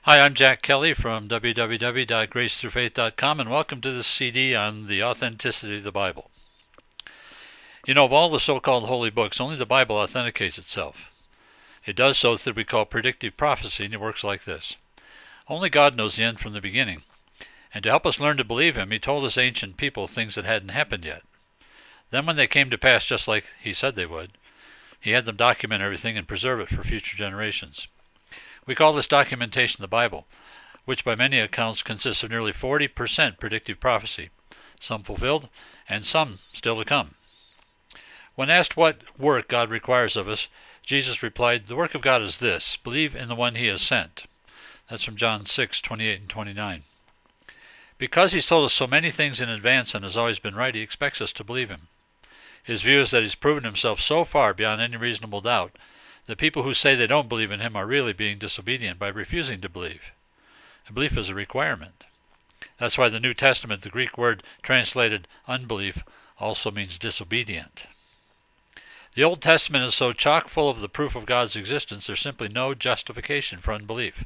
Hi, I'm Jack Kelley from www.gracethroughfaith.com, and welcome to this CD on the authenticity of the Bible. You know, of all the so-called holy books, only the Bible authenticates itself. It does so through what we call predictive prophecy, and it works like this. Only God knows the end from the beginning, and to help us learn to believe Him, He told us ancient people things that hadn't happened yet. Then when they came to pass just like He said they would, He had them document everything and preserve it for future generations. We call this documentation the Bible, which by many accounts consists of nearly 40% predictive prophecy, some fulfilled and some still to come. When asked what work God requires of us, Jesus replied, "The work of God is this, believe in the one He has sent." That's from John 6:28 and 29. Because He's told us so many things in advance and has always been right, He expects us to believe Him. His view is that He's proven Himself so far beyond any reasonable doubt the people who say they don't believe in Him are really being disobedient by refusing to believe. And belief is a requirement. That's why the New Testament, the Greek word translated unbelief, also means disobedient. The Old Testament is so chock full of the proof of God's existence, there's simply no justification for unbelief.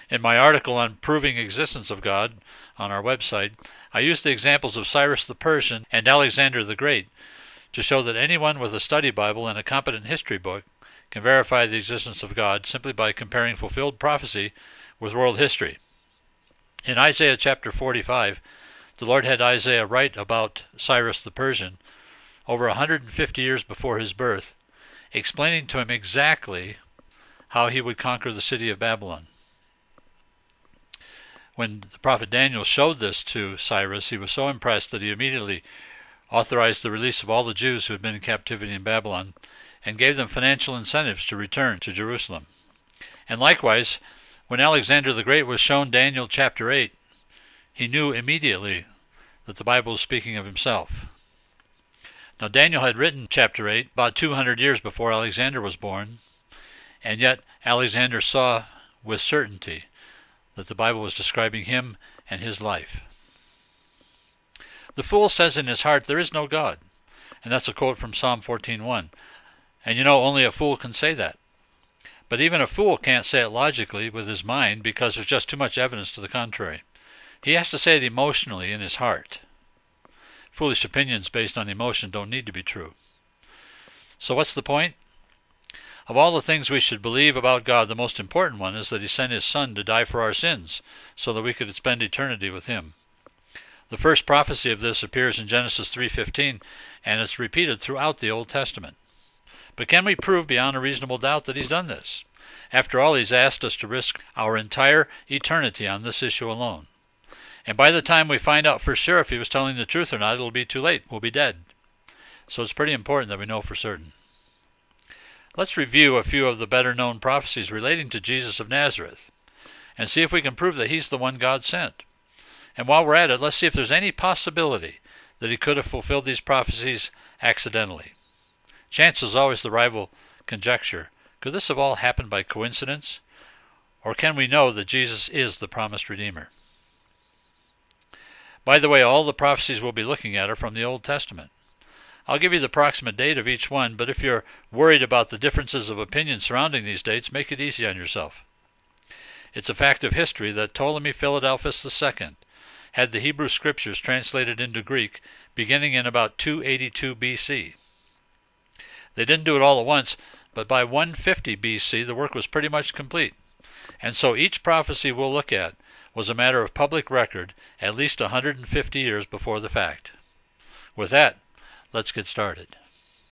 In my article on proving existence of God on our website, I used the examples of Cyrus the Persian and Alexander the Great to show that anyone with a study Bible and a competent history book can verify the existence of God simply by comparing fulfilled prophecy with world history. In Isaiah chapter 45, the Lord had Isaiah write about Cyrus the Persian over 150 years before his birth, explaining to him exactly how he would conquer the city of Babylon. When the prophet Daniel showed this to Cyrus, he was so impressed that he immediately authorized the release of all the Jews who had been in captivity in Babylon, and gave them financial incentives to return to Jerusalem. And likewise, when Alexander the Great was shown Daniel chapter 8, he knew immediately that the Bible was speaking of himself. Now Daniel had written chapter 8 about 200 years before Alexander was born, and yet Alexander saw with certainty that the Bible was describing him and his life. The fool says in his heart, "There is no God." And that's a quote from Psalm 14:1. And you know, only a fool can say that. But even a fool can't say it logically with his mind because there's just too much evidence to the contrary. He has to say it emotionally in his heart. Foolish opinions based on emotion don't need to be true. So what's the point? Of all the things we should believe about God, the most important one is that He sent His Son to die for our sins so that we could spend eternity with Him. The first prophecy of this appears in Genesis 3:15, and it's repeated throughout the Old Testament. But can we prove beyond a reasonable doubt that He's done this? After all, He's asked us to risk our entire eternity on this issue alone. And by the time we find out for sure if He was telling the truth or not, it'll be too late. We'll be dead. So it's pretty important that we know for certain. Let's review a few of the better-known prophecies relating to Jesus of Nazareth and see if we can prove that He's the one God sent. And while we're at it, let's see if there's any possibility that He could have fulfilled these prophecies accidentally. Chance is always the rival conjecture. Could this have all happened by coincidence? Or can we know that Jesus is the promised Redeemer? By the way, all the prophecies we'll be looking at are from the Old Testament. I'll give you the approximate date of each one, but if you're worried about the differences of opinion surrounding these dates, make it easy on yourself. It's a fact of history that Ptolemy Philadelphus II had the Hebrew Scriptures translated into Greek beginning in about 282 BC. They didn't do it all at once, but by 150 BC the work was pretty much complete. And so each prophecy we'll look at was a matter of public record at least 150 years before the fact. With that, let's get started.